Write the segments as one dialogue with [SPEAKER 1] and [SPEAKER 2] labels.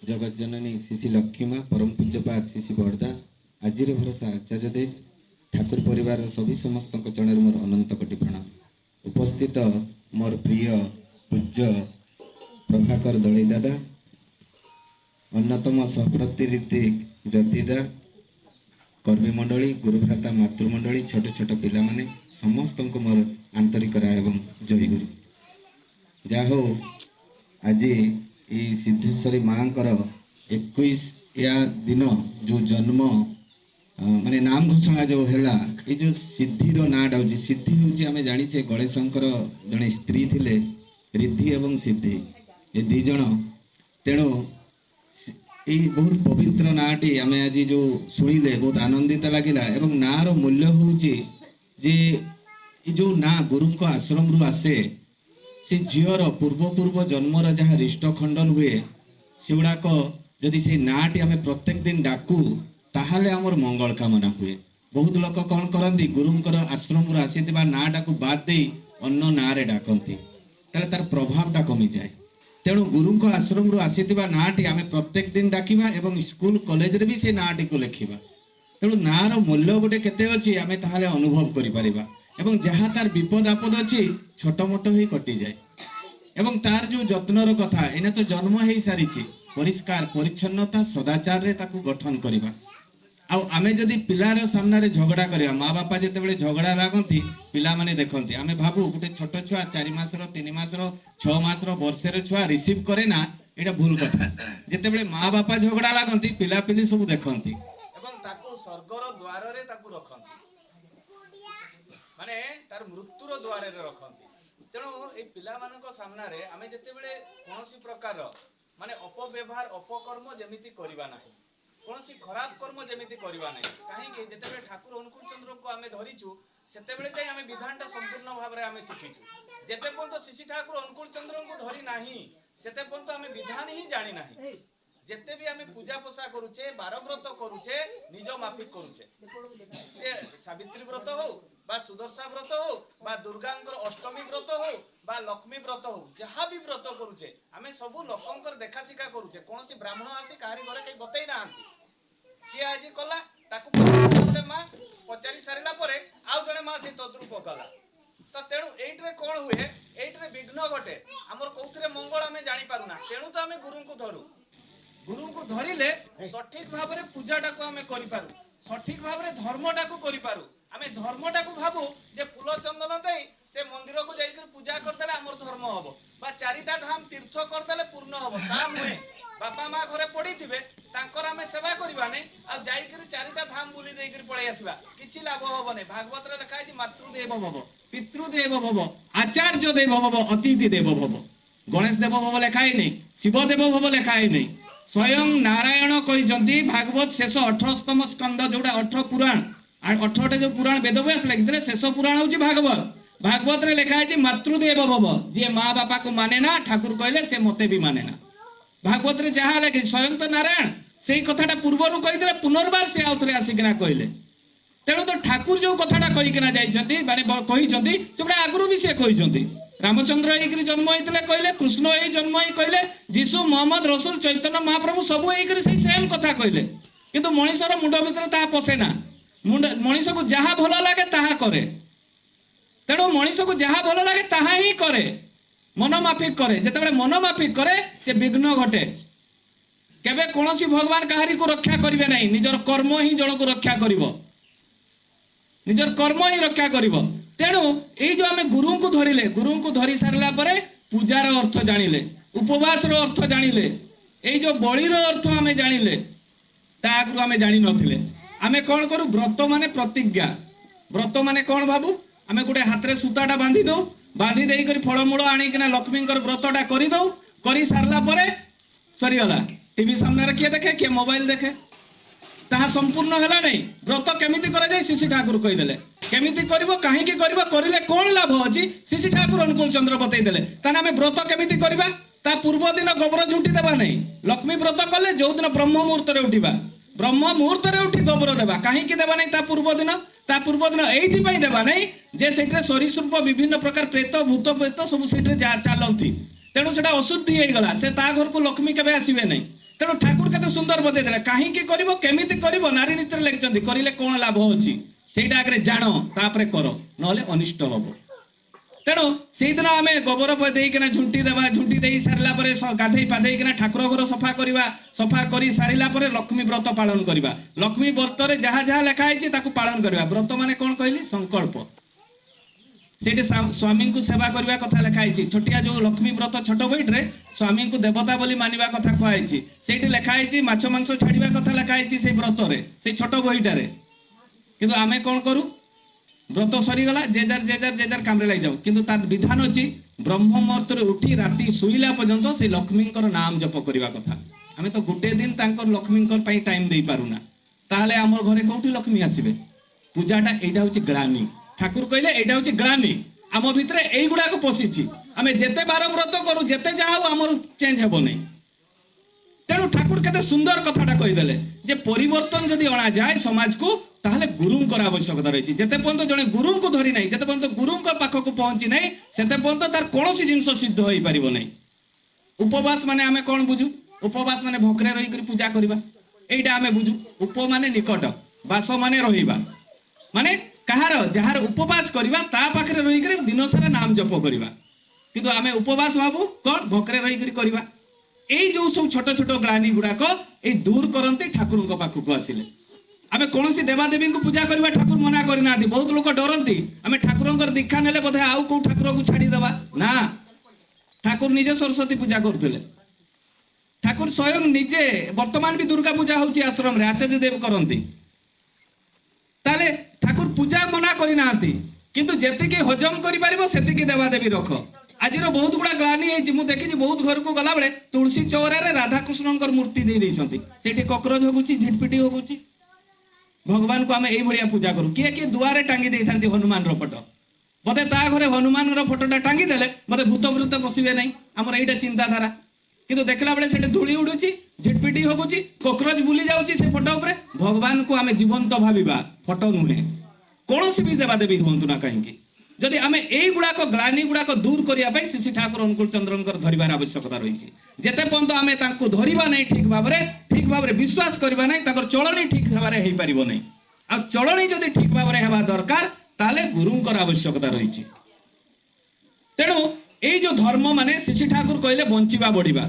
[SPEAKER 1] जगत जननी शिशि लक्ष्मी परम पूज्यपाद शिशि बड़दा आजिर भरोसा आचार्य देव ठाकुर परिवार सभी समस्त चरण मोर अनंत कोटि प्रणाम। उपस्थित मोर प्रिय पूज्य प्रभाकर दलई दादा, अन्यतम सहप्रतिनिधि ज्योतिदा, कर्मी मंडली, गुरुभ्राता मातृमंडली, छोट छोट पिला माने समस्त को मोर आंतरिक राय एवं जय गुरु। जाहो आज ये सिद्धेश्वरी माँ कर 21 या दिन जो जन्म माने नाम घोषणा जो है ये जो सिद्धिर नाटा हूँ, सिद्धि हूँ आम जाचे गणेशंकर जड़े स्त्री थिले रिद्धि एवं सिद्धि ये दीज। तेणु ये बहुत पवित्र नाटी आम आज जो शुणिले बहुत आनंदित लगिला। एवं नार मूल्य हूँ जे जो ना गुरु आश्रम रु आसे से झीर पूर्व पूर्व जन्मर जहाँ रिष्ट खंडन हुए से गुड़ाक जदि से नाटी आम प्रत्येक दिन डाकू ताहले आमर मंगल कामना हुए। बहुत लोक कौन करती गुरुंकर आश्रम रु आसी नाटा को बाद दे अन्न ना रे डाकती तार प्रभावटा कमी जाए। तेणु गुरु आश्रम रु आसी नाटी आम प्रत्येक दिन डाकिबा एवं स्कूल कॉलेज रे भी से नाटी को लिखिबा। तेणु नार मूल्य गोटे केते अछि आमे ताहले अनुभव करि परिबा एवं जहाँ तार विपद आपद अच्छी छोट मोट ही कटि जाए। एवं तार जो जत्नर कथा एने तो जन्म हो सारी परिष्कार परिच्छन्नता सदाचार रे ताकू गठन करवा। आमे जदि पिलार सामने रे झगड़ा करिया माँ बापा जिते बड़े झगड़ा लागती पिला माने देखती आमे भाबू गोटे छोट छुआ 4 मासर 3 मासर 6 मासर वर्षर छुआ रिसीव करे ना एटा भूल कथा। जिते बड़े माँ बापा झगड़ा लागती पिला पिली सब देखती एवं ताकू स्वर्गर द्वार रे ताकू रखती माने तार मृत्युर द्वार रे रखती। तेणु ए पिला मानक सामना रे आमे जते बड़े कोनोसी प्रकार माने अपव्यवहार अपकर्म जेमिति करिबा नाही, कोनोसी खराब कर्म जेमिति करिबा नाही। काहे कि जते बड़े ठाकुर अनुकूल चंद्र को आमे धरिचु सेते बड़े जाय आमे विधानटा संपूर्ण भाव रे आमे शिखिचु। जते पर्यंत शिशि ठाकुर अनुकूल चंद्र को धरि नाही सेते पर्यंत आमे विधान ही जानि नाही। जेते भी आमे पूजा पोसा करूचे बार व्रत करूचे निज माफिक करूचे से सावित्री व्रत हो बा सुदर्शा व्रत हो बा दुर्गांकर अष्टमी व्रत हो बा लक्ष्मी व्रत हो जहाँ भी व्रत करूचे आमे सबु लोकंकर देखा शिखा करूचे। कोनोसी ब्राह्मण आसी काहारी घरे कई बतई नाहांती सी आज कला ताकू गोटे माँ पचारि सारिला परे आउ जणे माँ से तद्रूप कला। तो तेणु एइटरे कोन हुए एइटरे विघ्न घटे हमर कोउथरे मंगल आमे जानि पारुना। तेणु तो आमे गुरु को धरू गुरु को धरिले सठिक भाव में पूजाटा को आमे करि पारु सठिक भाव में धर्मटा को करि पारु। आमे धर्मटा को भाबू जे फूल चंदन देई से मंदिर को जाइकर पूजा करदेले हमर धर्म हबो बा चारिटा धाम तीर्थ करदेले पूर्ण हबो ता नुहे। बापा माँ घरे पड़ीथिबे तांकर आमे सेवा करबा नै आ जाइकर चारिटा धाम बुली देइकर पळै आसीबा किछि लाभ हबो नै। भागवत रे लिखा अछि मातृदेव भव पितृदेव भव आचार्य देव भव अतिथि देव भव। गणेश देव भव लिखाई नै, शिव देव भव लिखाई नै। स्वयं नारायण कहते भागवत शेष 18तम स्कंद जोड़ा 18 पुराण 18टे जो पुराण वेदव्यास लिखिते शेष पुराण हूँ भागवत। भागवत रे लिखा है मातृदेव भव जी माँ बापा को माने ना ठाकुर कहले से मते भी माने ना। भागवत रे जहाँ लिखे स्वयं तो नारायण से कथाटा पूर्वर कही पुनर्बार से आउ थे आसिकिना कहले। तेणु तो ठाकुर जो कथाटा कहीकिना जाइछंती माने कहिछंती सेटा आगुरु भी से कहिछंती। रामचंद्र एक जन्म होते कहले कृष्ण यही जन्म ही कहले जीशु मोहम्मद रसूल चैतन्य महाप्रभु सबू एक सेम कथा कहले किंतु मनीषर मुंड भीतर ता पसे ना। मनीष को जहाँ भल लगे ताहा करे। तेणु मनीष को जहाँ भल लगे ताहा ही करे मनमाफिक करे। जिते मनमाफिक करे से विघ्न घटे। केबे कोनोसी भगवान कहारी को रक्षा करिवे नहीं, निजर कर्म ही जन को रक्षा करिवो, निजर कर्म ही रक्षा करिवो। तेणु ये जो आम गुरु को धरिले गुरु को धरी सारा पर पूजार अर्थ जानिले उपवास अर्थ जानिले ये जो बलिर अर्थ आम जानिले आगु आम जानी नथिले। आमे कौन करूँ व्रत माने प्रतिज्ञा। व्रत माने कौन भाबू आमे गोटे हाथ रे सूताटा बांधी दो बांधी देई करी फलमूल आनिकिना लक्ष्मींकर व्रतटा करी दो करी सारला परे सरीगला। टीवी सामने किए देखे किए मोबाइल देखे ताहा संपूर्ण हैला नहीं। व्रत केमिति करा जाय शिशि ठाकुर कहीदेले केमिति करिवो काहेकि करिवो करिले कोन लाभ अछि शिशि ठाकुर अनुकूल चंद्र बतई देले। ताना आमे व्रत केमिति करिबा ता पूर्व दिन गोबर झुंटी देबा नहीं। लक्ष्मी व्रत कले जो दिन ब्रह्म मुहूर्त रे उठिबा ब्रह्म मुहूर्त रे उठी गोबर देबा काहेकि देबा नहीं ता पूर्व दिन एइथि पई देबा नहीं जे सेठरे सरीसृप विभिन्न प्रकार प्रेत भूत प्रेत सब सेठरे जा चालौथि। तेणु सेटा अशुद्धि हे गला से ता घर को लक्ष्मी केबे आसीबे नहीं।
[SPEAKER 2] तेणु ठाकुर केते सुंदर बतेदेले कहीं केमिति करिवो नारी नीति लिखिछन्ति करिले कोन लाभ होछि सेटा आगे जानो तापरे करो नहले अनिष्ट हबो। तेणु से दिन आम गोबर देकिना झुंटी देवा झुंटी दे सारा गाधे पाधेकिना ठाकुर घर सफा कर सारा लक्ष्मी व्रत पालन करवा। लक्ष्मी व्रत रे जहाँ जहाँ लिखाई पालन करवा। व्रत माने कौन कहली संकल्प से स्वामी को सेवा करने कथा लिखाई। छोटिया जो लक्ष्मी व्रत छोट बईट्रे स्वामी को देवता बोली मानिबा कथा कहुई से लिखाई माछ मांस छाड़ा कथा लिखाई से व्रत से छोट बईटार। किंतु आमे कौन करूँ व्रत सरीगला जेजार काम लग जाऊ किंतु तार विधान अच्छी ब्रह्म मुहूर्त उठी राति शुईला पर्यंत से लक्ष्मी नाम जप करवा कथा। आमे तो गोटे दिन लक्ष्मी टाइम दे पारुना ताहले आम घरे कौटी लक्ष्मी आसबे। पूजाटा एटा होची ग्लानि। ठाकुर कहले एटा होची ग्लानि आम भितर एई गुडा को पसिछि। आमे जेते बार व्रत करू जेते जाऊ आमर चेंज हेबो नै। तेणु ठाकुर केते सुंदर कथाटा कहीदेले जे परिवर्तन जदि अणा जाए समाज को ताहले गुरुंकर आवश्यकता रही। जेते पर्यंत जड़े गुरु को धरी नहीं जेते पर्यंत गुरु पाखक पहुंची नहीं सेते पर्यंत तार कौन जिनस सिद्ध हो पार नहीं। उपवास माने आमे कौन बुझू उपवास माने भोकरे रही पूजा करवा एटा आमे बुझू। उप माने निकट बास माने रहिबा माने कहार जार उपवास करवा ता पाखरे रही दिन सारा नाम जप करवा। किंतु आमे उपवास भाबू कौन भोकरे रही करवा। एई जो सब छोट छोट ग्लानि गुड़ाक ए दूर करते ठाकुर पाखक आसिले। आमे कौन देवादेवी को पूजा करवा ठाकुर मना करना। बहुत लोग डरती आमे ठाकुर दीक्षा नेले बोधे आउ को ठाकुर को छाड़ीदेवा ना। ठाकुर निजे सरस्वती पूजा करते ठाकुर स्वयं निजे वर्तमान भी दुर्गा पूजा होची आश्रम रे आचार्य देव करती ताले ठाकुर पूजा मना करना किंतु जेतिकी हजम करि परिबो सेतिकी देवादेवी रख। आज बहुत गुड़ा ग्लानि है देखी बहुत घर को गला बेले तुलसी चौरा रे राधाकृष्ण मूर्ति दे देइछंती सेठी कॉकरोच होगुची झिटपिटी होगुची। भगवान को आम यही पूजा करूँ किए किए दुआरे टांगी दे था हनुमान फोटो बोधे ता घरे हनुमान फोटोटा टांगी देले बोधे भूत भूत पशे ना आमर यहाँ चिंताधारा। किंतु देखला बेले से धूली उड़ुची झिटपिटी होगुची कॉकरोच बुली जाऊँगी से फोटो उपरे। भगवान को आम जीवंत भाविबा फोटो नुहे कौन भी देवादेवी हूँ ना कहीं जदि आम यही गुड़ाक ग्लानि गुड़ाक दूर करने श्री ठाकुर अनुकूल चंद्र धरबार आवश्यकता रही। जेते पर्यंत आम धरवा नहीं ठीक भाव विश्वास करवा नहीं चलनी ठीक भाव हो पार नहीं। आ चलनी जदि ठीक भाव होगा दरकार ताले गुरुंकर आवश्यकता रही। तेणु यही जो धर्म माने श्री ठाकुर कहले बंचिबा बढ़िबा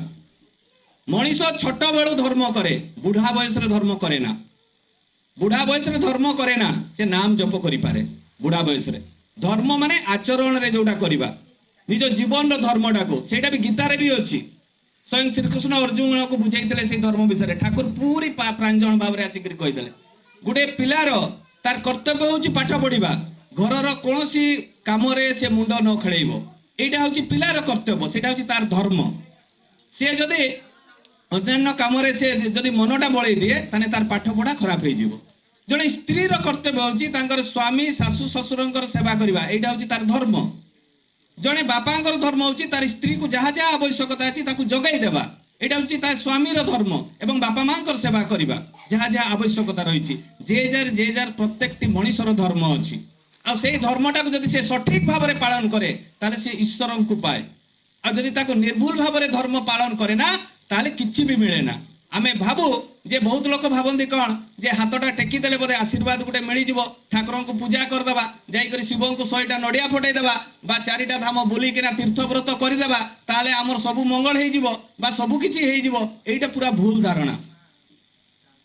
[SPEAKER 2] मनीष छोट बेलू धर्म करे बुढ़ा बयस धर्म करे ना। बुढ़ा बयस धर्म करे ना से नाम जप करि पारे। बुढ़ा बयस धर्म माने आचरण रे जोटा करवा निज जीवन धर्मटा को सेटा भी गीतार भी अच्छी। स्वयं श्रीकृष्ण अर्जुन को बुझाई से धर्म विषय पूरी पूरी प्रांजन भाव में आसिक कहीदे गोटे पिलार तार कर्तव्य हूँ पाठ पढ़ा घर कौन कम से मुंड न खेल यहाँ हूँ पिलार कर्तव्य से तार धर्म। सी जदि अन्य कम से मनटा बड़े दिए ताने तार पाठ पढ़ा खराब हो। जड़े स्त्री कर्तव्य हूँ स्वामी शाशु ससुर सेवा करवा यहाँ हूँ तार धर्म। जड़े बापा धर्म हूँ तार स्त्री को जहाँ जहाँ आवश्यकता अच्छी जगै देवा यहाँ हूँ तार स्वामी धर्म एवं बापा माँ सेवा करवा जहाँ जहाँ आवश्यकता रही। जे जार प्रत्येक मनीषर धर्म अच्छी आई धर्मटा को जब से सठिक भाव में पालन करे ताले से ईश्वर को पाए। आदि निर्भुल भाव में धर्म पालन करे ना ताले किछि भी मिले ना। आमे भाबू जे बहुत लोक भावती कौन जे हाथटा टेकी देले बोधे आशीर्वाद गोटे मिल जाव ठाकुर को पूजा करदेवा जाकर शिव को 100टा नड़िया फटईदेवा बा 4टा धाम बुलिकिना तीर्थव्रत करदेवा ताले आमर सबू मंगल हो सबू किछि हो। एटा पूरा भूल धारणा।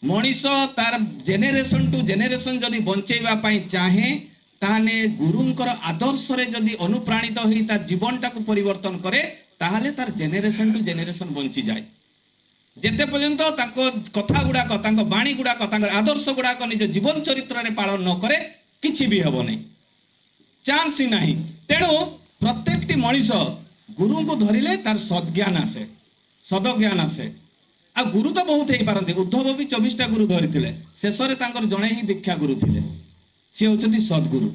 [SPEAKER 2] मनीष तार जेनेरेशन टू जेनेरेशन जदि बंचेबा पई चाहे ताने गुरुंकर आदर्श रे जदि अनुप्राणित होई तार जीवनटा को परिवर्तन करे ताहले तार जेनेरेशन टू जेनेरेशन बंची जाए। जेते पर्यंत कथा गुड़ाक बाणी गुड़ाक आदर्श गुड़ाक निज जीवन चरित्र में पालन न करे किछि भी हेबो नहीं चांस ही नहीं। तेणु प्रत्येक मनीष गुरु को धरिले तार सद्ज्ञान आसे सदज्ञान आसे। आ गुरु तो बहुत हो पारती उद्धव भी 24टा गुरु धरी शेष में जड़े ही दीक्षा गुरु थे सी होती सद्गुरु।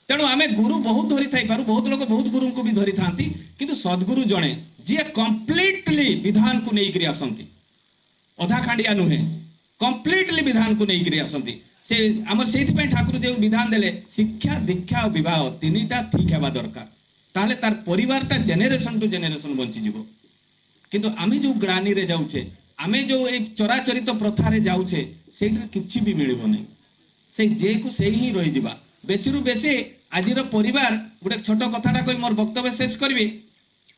[SPEAKER 2] तेणु आम गुरु बहुत धरी थी पारू बहुत लोग बहुत गुरु को भी धरी था कि सद्गुरु जड़े जी कंप्लीटली विधान को लेकर आसती अधा खांडिया नुहे कंप्लीटली विधान को लेकर आसती से आम से ठाकुर जो विधान देले शिक्षा दीक्षा और विवाह 3टा ठीक है दरकार ताहले तार परिवारटा जेनेरेशन टू जेनेरेशन बंचीज। किंतु आम जो ग्लानि रे जाऊे आमे जो ए चराचरित प्रथारे जाउछे सेठी किछि भी मिलिबो नै से जे को से ही रहि जिबा बेसी रु बेसी आजिर परिवार गोटे छोट कथाटा कहि मोर वक्तव्य शेष करबी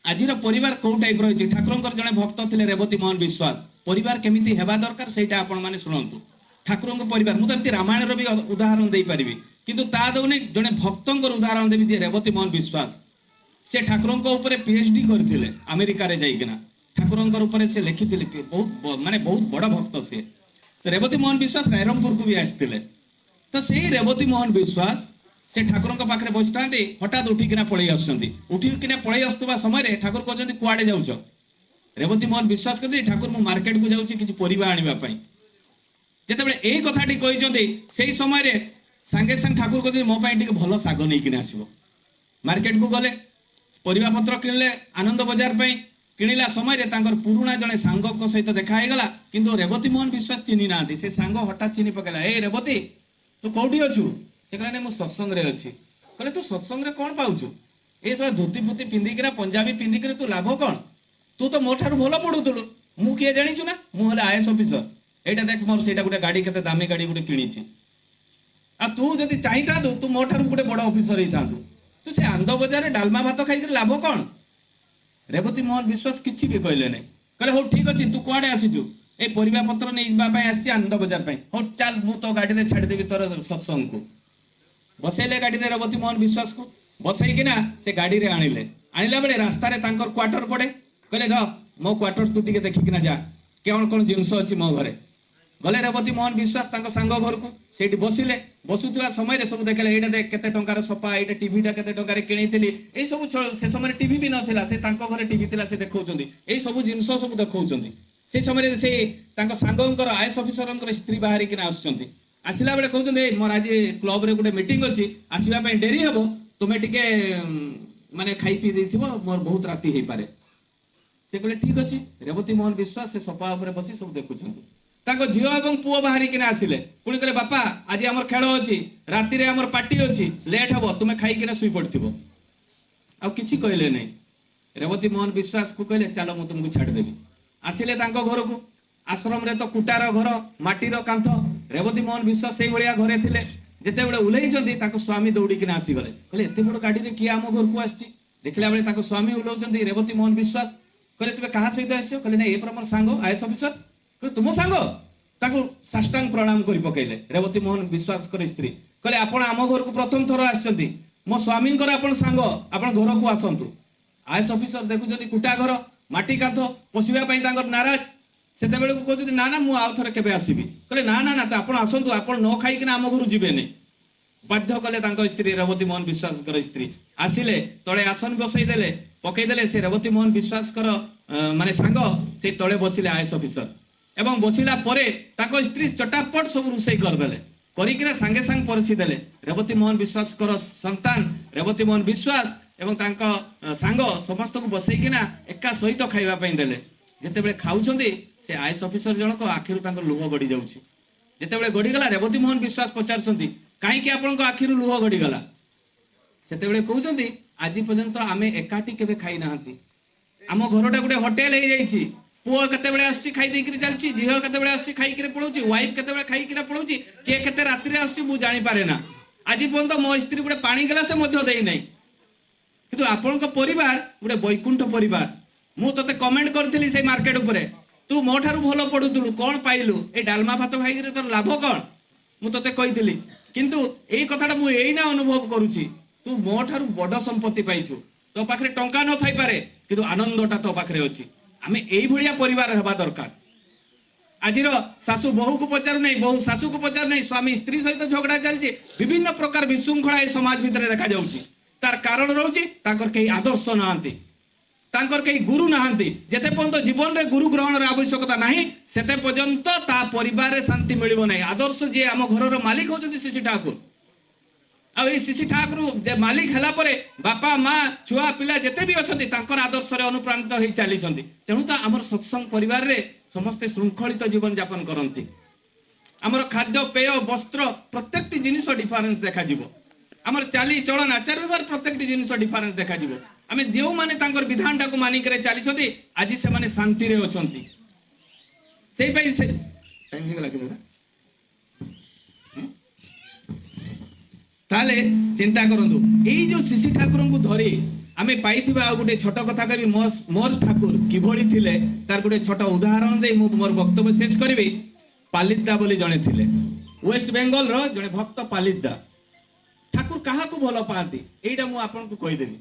[SPEAKER 2] आजिर परिवार को टाइप रही ठाकुरंकर जने भक्त थिले रेवती मोहन विश्वास परिवार केमिति हेबा दरकार सेटा आपण माने सुनंतु ठाकुरंकर परिवार मु तमति रामायण रो भी उदाहरण देई परिबी किंतु ता दउने जने भक्तंकर उदाहरण देबी जे रेवती मोहन विश्वास से ठाकुरंक ऊपर पीएचडी करथिले अमेरिका रे जाइकिना ठाकुरंकर ऊपर से लिखिथिले बहुत माने बहुत बड़ भक्त से तो रेवती मोहन विश्वास रायरंगपुर को भी आस्थिले तो सेही रेवती मोहन विश्वास से ठाकुरंक पाखरे बसिथांती हठात उठिकिना पळै आसुचंती उठिकिना पळै आस्तुबा समय रे ठाकुर कहउचंती कुआडे जाउछ रेवती मोहन विश्वास करती ठाकुर मु मार्केट को जाउची किछि परिबा आनिबा पई जेतेबेले एई कथाटी कहिचंती सेही समय रे संगे संग ठाकुर कहती मो पई टिके भलो साग नै किना आसीबो मार्केट को गले परिबा पत्र किनले आनंद बाजार पई किनिला समय रे तांकर पुरुणा जने सांग को सहित देखा हे गला किंतु रेवती मोहन विश्वास चिन्हि नांती से सांग हठात चिन्हि पकेला ए रेवती तू कोठी अछु से कहले मु सत्संग रे अछि कहले तू सत्संग रे कोन पाउछु ए सब धोती पुती पिंदी किरा पंजाबी पिंदी किरा तू लाभ कोन तू तो मोठारु भलो पडुतलु मु के जानिछु ना मु हले आईएएस ऑफिसर एटा देख मोर सेटा गुटे गाड़ी केते दामी गाड़ी गुटे किनिछि आ तू जदी चाहिता तू मोठारु गुटे बड़ ऑफिसर हितांतु तू से आनंद बाजार डालमा भात खाई लाभ कौन रेवती मोहन विश्वास किछि भी कहले नै कहले हो ठीक अछि तू कुआडे आसीजु ए परिबा पत्र नै बापा आसी आनंद बाजार पई हो चल मु तो गाड़ी रे छाड़ देबी तोर सत्संग को बसेले गाड़ी रे रेवती मोहन विश्वास को बसई किना से गाड़ी रे आनिला बेले रास्ता रे तांकर क्वार्टर पड़े कहले ध मो क्वार्टर तू टिके देखि किना जा कोन कोन जिंस अछि मो घरे गले रेवती मोहन विश्वास तांको सांग घर को सेठी बसिले बसुतवा समय रे सब देखले एटा देख केते टंकार सोफा एटा टीवी टा केते टंकार किनिथिली ए सब से समय रे टीवी भी नथिला से तांको घरे टीवी थिला से देखौचंदी ए सब जिंस सब देखौचंदी से समय रे से तांको सांगंकर आईएएस ऑफिसरंकर स्त्री बाहरी किना आसुचंदी आसिला बेले कहउचंदी मोर आज क्लब रे गुटे मीटिंग अछि आसीबा पई देरी हेबो तुमे टिके माने खाई पी देथिबो मोर बहुत राती हे पारे से कहले ठीक अछि रेवती मोहन विश्वास से सोफा ऊपर बसी सब देखुचंदी ताको झियो एवं पुओ बाहरी किना आसिले पुणी कहले बापा आज हमर खेल अछि राती रे हमर पार्टी अछि लेट हबो तुमे खाई किना सुई पड़थिबो आ किछि कहले नै रेवती मोहन विश्वास को कहले चलो मु तुमको छाड़ देबी आसिले तांको घर को आश्रम रे तो कुटार घर माटीर कांथ रेवती मोहन विश्वास सेही भलिया घरे थिले जेते बेले उलैचंदी ताको स्वामी दौड़ी किना आसी गले कहले एते बड़ गाड़ी रे किया हम घर को आछि देखला बेले ताको स्वामी उलौचंदी रेवती मोहन विश्वास कहले तुमे कहा सहित आछो कहले नै ए पर हमर सांगो आईएएस ऑफिसर तुम सांग ताको साष्टांग प्रणाम करि पकेले रेवती मोहन विश्वास कर स्त्री कहले आपण आम घर को प्रथम थर आछंती मो स्वामी कर आपण सांग आपण घर को आसंतु आईएएस ऑफिसर देखु जदी कुटा घर माटी कांथ पसिबा पई तांकर नाराज सेते बेले को कहते ना ना मु आउ थरे केबे आसीबी कहले ना ना ना त आपण आसंतु आपण न खाई कि आम घर जिबे नै बाध्य कले तांको स्त्री रेवती मोहन विश्वास कर स्त्री आसिले तळे आसन बसई देले पकई देले से रेवती मोहन विश्वास कर माने सांग से तळे बसिले आईएएस ऑफिसर एवं बसिला परे ताको स्त्री चटापट सब रुसई कर देले करिकिना संगे संग परसी देले रेवती मोहन विश्वास कर संतान रेवती मोहन विश्वास एवं तांको सांग समस्त को बसई किना एका सहित खाइबा पई देले जेते बेले खाउछंदी से आईएएस ऑफिसर जनक आखिरु तांको लुह गडी जाउछि जेते बेले गडी गला रेवती मोहन विश्वास पचारछंती काहे कि आपन को आखिरु लुह गडी गला सेते बेले कहउछंती आजि पर्यंत आमे एकाठी केबे खाइ नाहंती आम घरटा गुटे होटल हे जाइछि पुओ केते बेले आछि खाइ देकरी चलछि झियो केते बेले आछि खाइ किरे पळौछि वाइफ केते बेले खाइ किरे पळौछि के केते रात्रि रे आछि मु जानि पारे ना आजि पर्यंत मो स्त्री गुटे पानी ग्लास मध्ये देई नै किंतु आपन को परिवार गुटे बैकुंठ परिवार मु तते कमेंट करथिली से मार्केट ऊपर तू मो ठारू भलो पडुतलु कोन पाइलु ए डालमा भात खाइ किरे तोर लाभ कोन मु तते कहिदिली किंतु एई कथाटा मु एइना अनुभव करूछि तू मो ठारू बड़ संपत्ति पाइछु तो पाखरे टंका न थाई पारे किंतु आनंदटा तो पाखरे अछि आमे एई भलिया परिवार हेबा दरकार आजिर सासु बहु को पचार नै बहु सासु को पचार नै स्वामी स्त्री सहित झगड़ा चलछि विभिन्न प्रकार विशृंखला ए समाज भितर देखा जाउछि तार कारण रहउछि ताकर केही आदर्श नाहंती तांकर केही गुरु नाहंती जेते पर्यंत जीवन रे गुरु ग्रहण रे आवश्यकता नाही सेते पर्यंत ता परिवार रे शांति मिलिबो नै आदर्श जे आम घर रो मालिक होचନ୍ତି शिशि ठाकुर आ ए शिशि ठाकुर जे मालिक हला परे बापा माँ छुआ पिला जेते भी अछंती तांकर आदर्श रे अनुप्राणित होई चाली छंती तेणु तो हमर सत्संग परिवार रे समस्त श्रृंखलित जीवन यापन करंती हमर खाद्य पेय वस्त्र प्रत्येकटी जिनिस डिफरेंस देखा जिवो हमर चाली चलन आचार व्यवहार प्रत्येकटी जिनिस डिफरेंस देखा जिवो आमे जेउ माने तांकर विधानटा को मानि करे चाली छथि आजि से माने शांति रे अछंती ସେଇପାଇଁ ସେ ଟାଇମ୍ ହେଇଗଲା କି ଦାଦା? ତାହେଲେ ଚିନ୍ତା କରନ୍ତୁ, ଏଇ ଯୋଉ ଶିଶି ଠାକୁରଙ୍କୁ ଧରି ଆମେ ପାଇଥିବା ଆଉ ଗୋଟେ ଛୋଟ କଥା କହିବି, ମୋର୍ ଠାକୁର କିଭଳି ଥିଲେ ତାର ଗୋଟେ ଛୋଟ ଉଦାହରଣ ଦେଇ ମୁଁ ମୋର ବକ୍ତବ୍ୟ ଶେଷ କରିବି। ପାଲିଦା ବୋଲି ଜଣେ ଥିଲେ, ୱେଷ୍ଟ ବେଙ୍ଗଲର ଜଣେ ଭକ୍ତ ପାଲିଦା। ଠାକୁର କାହାକୁ ଭଲ ପାଆନ୍ତି ଏଇଟା ମୁଁ ଆପଣଙ୍କୁ କହିଦେବି।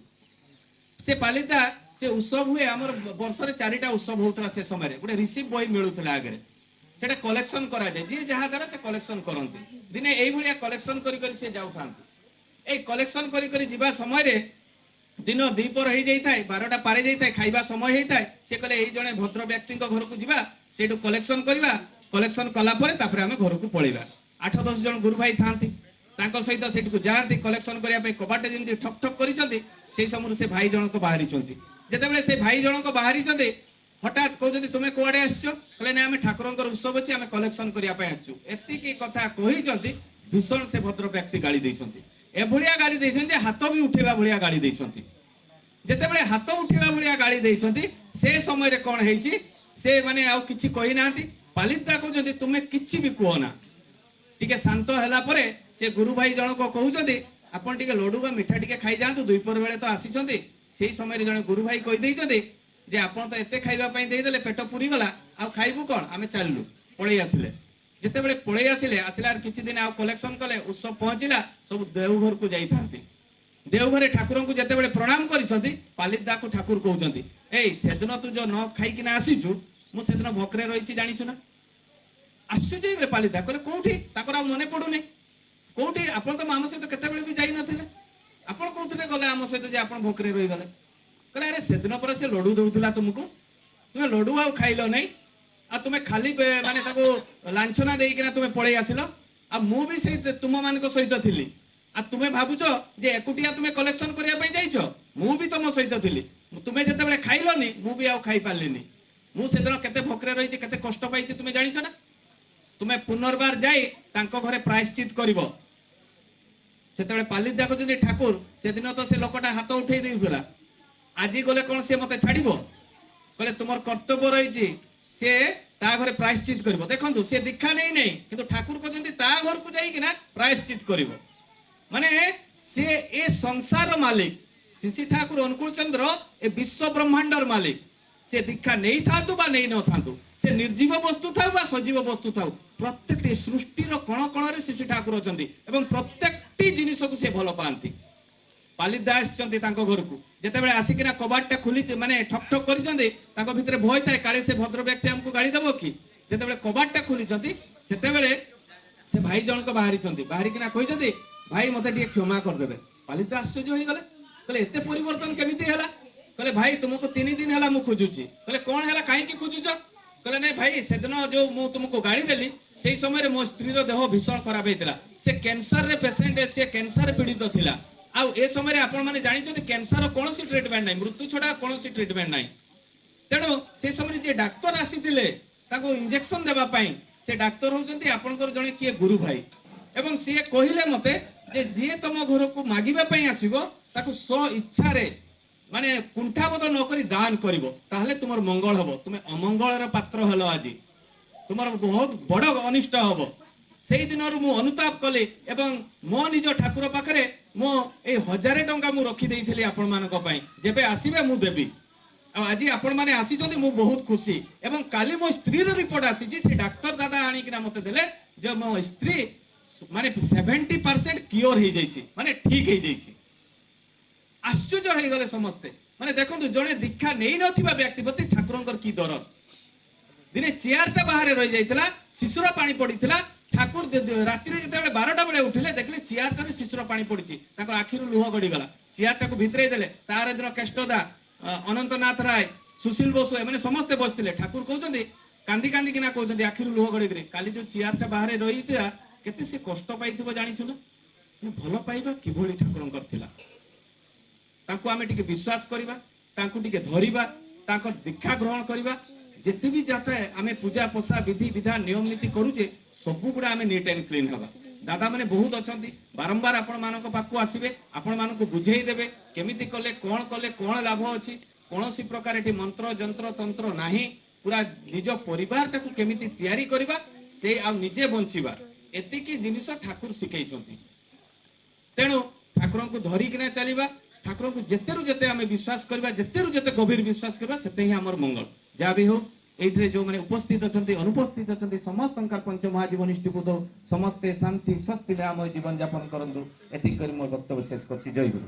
[SPEAKER 2] ସେ ପାଲିଦା, ସେ ଉତ୍ସବ ହୁଏ ଆମର ବର୍ଷରେ 4ଟା ଉତ୍ସବ ହଉଥିଲା ସେ ସମୟରେ। ଗୋଟେ ରିସିପ୍ଟ ବହି ମିଳୁଥିଲା ଆଗରେ, সেটা কলেকশন କରାଯାଏ। ଯିଏ ଯାହା ଦ୍ୱାରା ସେ କଲେକ୍ସନ କରନ୍ତି। ଦିନେ এইଭଳିଆ କଲେକ୍ସନ କରି କରି ସେ ଯାଉଥାନ୍ତି। এই କଲେକ୍ସନ କରି କରି ଯିବା ସମୟରେ ଦିନ ଦ୍ୱିପହର ହେଇଯାଇଥାଏ, 12ଟା ପାରି ଯାଇଥାଏ, ଖାଇବା ସମୟ ହେଇଥାଏ। ସେ କହିଲେ ଏଇ ଜଣେ ଭଦ୍ର ବ୍ୟକ୍ତିଙ୍କ ଘରକୁ ଯିବା, ସେଇଠୁ କଲେକ୍ସନ କରିବା, କଲେକ୍ସନ କଲା ପରେ ତାପରେ ଆମେ ଘରକୁ ପଳେଇବା। 8-10 ଜଣ ଗୁରୁ ଭାଇ ଥାନ୍ତି, ତାଙ୍କ ସହିତ ସେଇଠିକୁ ଯାଆନ୍ତି କଲେକ୍ସନ କରିବା ପାଇଁ। କବାଟ ଯେମିତି ଠକ୍ ଠକ୍ କରିଛନ୍ତି, সেই ସମୟରେ ସେ ଭାଇ ଜଣକ ବାହାରିଛନ୍ତି। ଯେତେବେଳେ ସେ ଭାଇ ଜଣକ ବାହାରିଛନ୍ତି, হঠাৎ কହୁଛନ୍ତି তুমি କୁଆଡେ ଆସିଛ? କହିଲେ ନା ଆମେ ଠାକୁରଙ୍କର ଉତ୍ସବ ଅଛି, ଆମେ କଲେକ୍ସନ କରିବା ପାଇଁ ଆସିଛୁ। ଏତିକି କଥା କହିଛନ୍ତି, ଭୀଷଣ ସେ ଭଦ୍ର ବ୍ୟକ୍ତି ଗାଳି ଦେଇଛନ୍ତି। ଏଭଳିଆ ଗାଳି ଦେଇଛନ୍ତି ଯେ ହାତ ବି ଉଠେଇବା ଭଳିଆ ଗାଳି ଦେଇଛନ୍ତି। ଯେତେବେଳେ ହାତ ଉଠେଇବା ଭଳିଆ ଗାଳି ଦେଇଛନ୍ତି, ସେ ସମୟରେ କଣ ହେଇଛି, ସେ ମାନେ ଆଉ କିଛି କହିନାହାନ୍ତି। ପାଲିଦା କହୁଛନ୍ତି ତୁମେ କିଛି ବି କୁହ ନା। ଟିକେ ଶାନ୍ତ ହେଲା ପରେ ସେ ଗୁରୁ ଭାଇ ଜଣକ କହୁଛନ୍ତି ଆପଣ ଟିକେ ଲଡୁ ବା ମିଠା ଟିକେ ଖାଇଯାଆନ୍ତୁ, ଦ୍ୱିପହର ବେଳେ ତ ଆସିଛନ୍ତି। ସେଇ ସମୟରେ ଜଣେ ଗୁରୁ ଭାଇ କହିଦେଇଛନ୍ତି ଯେ ଆପଣ ତ ଏତେ ଖାଇବା ପାଇଁ ଦେଇଦେଲେ, ପେଟ ପୁରିଗଲା, ଆଉ ଖାଇବୁ କଣ, ଆମେ ଚାଲିଲୁ। ପଳେଇ ଆସିଲେ। ଯେତେବେଳେ ପଳେଇ ଆସିଲାର କିଛି ଦିନ ଆଉ କଲେକ୍ସନ କଲେ, ଉତ୍ସବ ପହଞ୍ଚିଲା, ସବୁ ଦେଓଘରକୁ ଯାଇଥାନ୍ତି। ଦେଓଘରେ ଠାକୁରଙ୍କୁ ଯେତେବେଳେ ପ୍ରଣାମ କରିଛନ୍ତି, ପାଲିଦାକୁ ଠାକୁର କହୁଛନ୍ତି ଏଇ ସେଦିନ ତୁ ଯୋଉ ନ ଖାଇକିନା ଆସିଛୁ, ମୁଁ ସେଦିନ ଭୋକରେ ରହିଛି ଜାଣିଛୁ ନା? ଆଶ୍ଚର୍ଯ୍ୟ ହେଇଗଲେ ପାଲିଦା, କହିଲେ କୋଉଠି? ତାଙ୍କର ଆଉ ମନେ ପଡୁନି। କୋଉଠି? ଆପଣ ତ ଆମ ସହିତ କେତେବେଳେ ବି ଯାଇନଥିଲେ, ଆପଣ କୋଉଥିରେ ଗଲେ ଆମ ସହିତ ଯେ ଆପଣ ଭୋକରେ ରହିଗଲେ? କହିଲେ ଆରେ ସେଦିନ ପରେ ସେ ଲଡୁ ଦଉଥିଲା ତୁମକୁ, ତୁମେ ଲଡୁ ଆଉ ଖାଇଲ ନାହିଁ, ଆଉ ତୁମେ ଖାଲି ମାନେ ତାକୁ ଲାଞ୍ଛନା ଦେଇକିନା ତୁମେ ପଳେଇ ଆସିଲ। ଆଉ ମୁଁ ବି ସେଇ ତୁମ ମାନଙ୍କ ସହିତ ଥିଲି, ଆଉ ତୁମେ ଭାବୁଛ ଯେ ଏକୁଟିଆ ତୁମେ କଲେକ୍ସନ କରିବା ପାଇଁ ଯାଇଛ? ମୁଁ ବି ତମ ସହିତ ଥିଲି। ତୁମେ ଯେତେବେଳେ ଖାଇଲନି, ମୁଁ ବି ଆଉ ଖାଇପାରିଲିନି। ମୁଁ ସେଦିନ କେତେ ଭୋକରେ ରହିଛି, କେତେ କଷ୍ଟ ପାଇଛି ତୁମେ ଜାଣିଛ ନା? ତୁମେ ପୁନର୍ବାର ଯାଇ ତାଙ୍କ ଘରେ ପ୍ରାୟଶ୍ଚିତ କରିବ। ସେତେବେଳେ ପାଲିଦା କହୁଛନ୍ତି ଠାକୁର ସେଦିନ ତ ସେ ଲୋକଟା ହାତ ଉଠେଇ ଦେଇଥିଲା, ଆଜି ଗଲେ କଣ ସେ ମତେ ଛାଡିବ? କହିଲେ ତୁମର କର୍ତ୍ତବ୍ୟ ରହିଛି, ସେ ତା ଘରେ ପ୍ରାୟଶ୍ଚିତ କରିବ। ଦେଖନ୍ତୁ ସେ ଦୀକ୍ଷା ନେଇ ନାହିଁ, କିନ୍ତୁ ଠାକୁର କହିଛନ୍ତି ତା ଘରକୁ ଯାଇକିନା ପ୍ରାୟଶ୍ଚିତ କରିବ। ମାନେ ସେ ଏ ସଂସାର ମାଲିକ, ଶିଶି ଠାକୁର ଅନୁକୂଳ ଚନ୍ଦ୍ର ଏ ବିଶ୍ୱ ବ୍ରହ୍ମାଣ୍ଡର ମାଲିକ। ସେ ଦୀକ୍ଷା ନେଇଥାନ୍ତୁ ବା ନେଇ ନଥାନ୍ତୁ, ସେ ନିର୍ଜୀବ ବସ୍ତୁ ଥାଉ ବା ସଜୀବ ବସ୍ତୁ ଥାଉ, ପ୍ରତ୍ୟେକଟି ସୃଷ୍ଟିର କଣ କଣରେ ଶିଶି ଠାକୁର ଅଛନ୍ତି ଏବଂ ପ୍ରତ୍ୟେକଟି ଜିନିଷକୁ ସେ ଭଲ ପାଆନ୍ତି। ପାଲିଦା ଆସିଛନ୍ତି ତାଙ୍କ ଘରକୁ, ଯେତେବେଳେ ଆସିକିନା କବାଟଟା ଖୋଲିଛି, ମାନେ ଠକ୍ ଠକ୍ କରିଛନ୍ତି, ତାଙ୍କ ଭିତରେ ଭୟ ଥାଏ କାଳେ ସେ ଭଦ୍ର ବ୍ୟକ୍ତି ଆମକୁ ଗାଳି ଦେବ କି। ଯେତେବେଳେ କବାଟଟା ଖୋଲିଛନ୍ତି, ସେତେବେଳେ ସେ ଭାଇ ଜଣକ ବାହାରିଛନ୍ତି, ବାହାରିକିନା କହିଛନ୍ତି ଭାଇ ମତେ ଟିକେ କ୍ଷମା କରିଦେବେ। ପାଲିଦା ଆଶ୍ଚର୍ଯ୍ୟ ହେଇଗଲେ, କହିଲେ ଏତେ ପରିବର୍ତ୍ତନ କେମିତି ହେଲା? କହିଲେ ଭାଇ ତୁମକୁ 3 ଦିନ ହେଲା ମୁଁ ଖୋଜୁଛି। କହିଲେ କଣ ହେଲା, କାହିଁକି ଖୋଜୁଛ? କହିଲେ ନାଇଁ ଭାଇ ସେଦିନ ଯୋଉ ମୁଁ ତୁମକୁ ଗାଳି ଦେଲି, ସେଇ ସମୟରେ ମୋ ସ୍ତ୍ରୀର ଦେହ ଭୀଷଣ ଖରାପ ହେଇଥିଲା। ସେ କ୍ୟାନ୍ସରରେ ପେସେଣ୍ଟ, ସେ କ୍ୟାନ୍ସର ପୀଡ଼ିତ ଥିଲା। ଆଉ ଏ ସମୟରେ ଆପଣ ମାନେ ଜାଣିଛନ୍ତି କ୍ୟାନ୍ସର କୌଣସି ଟ୍ରିଟମେଣ୍ଟ ନାହିଁ, ମୃତ୍ୟୁ ଛଡା କୌଣସି ଟ୍ରିଟମେଣ୍ଟ ନାହିଁ। ତେଣୁ ସେ ସମୟରେ ଯେ ଡାକ୍ତର ଆସିଥିଲେ ତାଙ୍କୁ ଇଞ୍ଜେକ୍ସନ ଦେବା ପାଇଁ, ସେ ଡାକ୍ତର ହଉଛନ୍ତି ଆପଣଙ୍କର ଜଣେ କିଏ ଗୁରୁ ଭାଇ। ଏବଂ ସିଏ କହିଲେ ମତେ ଯେ ଯିଏ ତମ ଘରକୁ ମାଗିବା ପାଇଁ ଆସିବ, ତାକୁ ସ୍ୱ ଇଚ୍ଛାରେ ମାନେ କୁଣ୍ଠାବୋଧ ନ କରି ଦାନ କରିବ, ତାହେଲେ ତୁମର ମଙ୍ଗଳ ହବ। ତୁମେ ଅମଙ୍ଗଳର ପାତ୍ର ହେଲ, ଆଜି ତୁମର ବହୁତ ବଡ ଅନିଷ୍ଟ ହବ। ସେଇ ଦିନରୁ ମୁଁ ଅନୁତାପ କଲି ଏବଂ ମୋ ନିଜ ଠାକୁର ପାଖରେ ମୋ ଏଇ 1000 ଟଙ୍କା ମୁଁ ରଖିଦେଇଥିଲି ଆପଣ ମାନଙ୍କ ପାଇଁ, ଯେବେ ଆସିବେ ମୁଁ ଦେବି। ଆଉ ଆଜି ଆପଣ ମାନେ ଆସିଛନ୍ତି, ମୁଁ ବହୁତ ଖୁସି। ଏବଂ କାଲି ମୋ ସ୍ତ୍ରୀର ରିପୋର୍ଟ ଆସିଛି, ସେ ଡାକ୍ତର ଦାଦା ଆଣିକିନା ମତେ ଦେଲେ ଯେ ମୋ ସ୍ତ୍ରୀ ମାନେ 70% କ୍ଲିୟର ହେଇଯାଇଛି, ମାନେ ଠିକ ହେଇଯାଇଛି। ଆଶ୍ଚର୍ଯ୍ୟ ହେଇଗଲେ ସମସ୍ତେ। ମାନେ ଦେଖନ୍ତୁ, ଜଣେ ଦୀକ୍ଷା ନେଇ ନଥିବା ବ୍ୟକ୍ତି ପ୍ରତି ଠାକୁରଙ୍କର କି ଦରଦ। ଦିନେ ଚେୟାରଟା ବାହାରେ ରହି ଯାଇଥିଲା, ଶିଶୁର ପାଣି ପଡିଥିଲା। ଠାକୁର ରାତିରେ ଯେତେବେଳେ 12ଟା ବେଳେ ଉଠିଲେ, ଦେଖିଲେ ଚେୟାରଟାରେ ଶିଶୁର ପାଣି ପଡିଛି, ତାଙ୍କ ଆଖିରୁ ଲୁହ ଗଡିଗଲା। ଚେୟାରଟାକୁ ଭିତରେଇ ଦେଲେ। ତାର ଦିନ କେଷ୍ଟଦା, ଅନନ୍ତନାଥ ରାୟ, ସୁଶୀଲ ବସୁ, ଏମାନେ ସମସ୍ତେ ବସିଥିଲେ। ଠାକୁର କହୁଛନ୍ତି କାନ୍ଦି କାନ୍ଦିକିନା କହୁଛନ୍ତି ଆଖିରୁ ଲୁହ ଗଡିକିରି, କାଲି ଯୋଉ ଚେୟାରଟା ବାହାରେ ରହିଥିଲା କେତେ ସେ କଷ୍ଟ ପାଇଥିବ ଜାଣିଛୁ ନା? ଭଲ ପାଇବା କିଭଳି ଠାକୁରଙ୍କର ଥିଲା। ତାଙ୍କୁ ଆମେ ଟିକେ ବିଶ୍ୱାସ କରିବା, ତାଙ୍କୁ ଟିକେ ଧରିବା, ତାଙ୍କ ଦୀକ୍ଷା ଗ୍ରହଣ କରିବା। ଯେତେ ବି ଯାତେ ଆମେ ପୂଜା ପୋଷା ବିଧି ବିଧାନ ନିୟମ ନୀତି କରୁଛେ, ସବୁଗୁଡା ଆମେ ନିଟ୍ ଆଣ୍ଡ କ୍ଲିନ୍ ହେବା। ଦାଦା ମାନେ ବହୁତ ଅଛନ୍ତି, ବାରମ୍ବାର ଆପଣ ମାନଙ୍କ ପାଖକୁ ଆସିବେ, ଆପଣ ମାନଙ୍କୁ ବୁଝେଇ ଦେବେ କେମିତି କଲେ କଣ ଲାଭ ଅଛି। କୌଣସି ପ୍ରକାର ଏଠି ମନ୍ତ୍ର ଯନ୍ତ୍ର ତନ୍ତ୍ର ନାହିଁ। ପୁରା ନିଜ ପରିବାରଟାକୁ କେମିତି ତିଆରି କରିବା ସେ ଆଉ ନିଜେ ବଞ୍ଚିବା ଏତିକି ଜିନିଷ ଠାକୁର ଶିଖେଇଛନ୍ତି। ତେଣୁ ଠାକୁରଙ୍କୁ ଧରିକିନା ଚାଲିବା, ଠାକୁରଙ୍କୁ ଯେତେରୁ ଯେତେ ଆମେ ବିଶ୍ୱାସ କରିବା, ଯେତେରୁ ଯେତେ ଗଭୀର ବିଶ୍ୱାସ କରିବା ସେତେ ହିଁ ଆମର ମଙ୍ଗଳ। ଯାହା ବି ହଉ ଏଇଥିରେ ଯୋଉମାନେ ଉପସ୍ଥିତ ଅଛନ୍ତି ଅନୁପସ୍ଥିତ ଅଛନ୍ତି ସମସ୍ତଙ୍କର ପଞ୍ଚମହାଜୀବନିଷ୍ଠିପୁତ ସମସ୍ତେ ଶାନ୍ତି ସ୍ୱସ୍ତିରେ ଆମ ଜୀବନ ଯାପନ କରନ୍ତୁ। ଏତିକି କରି ମୋ ବକ୍ତବ୍ୟ ଶେଷ କରୁଛି। ଜୟ ଗୁରୁ।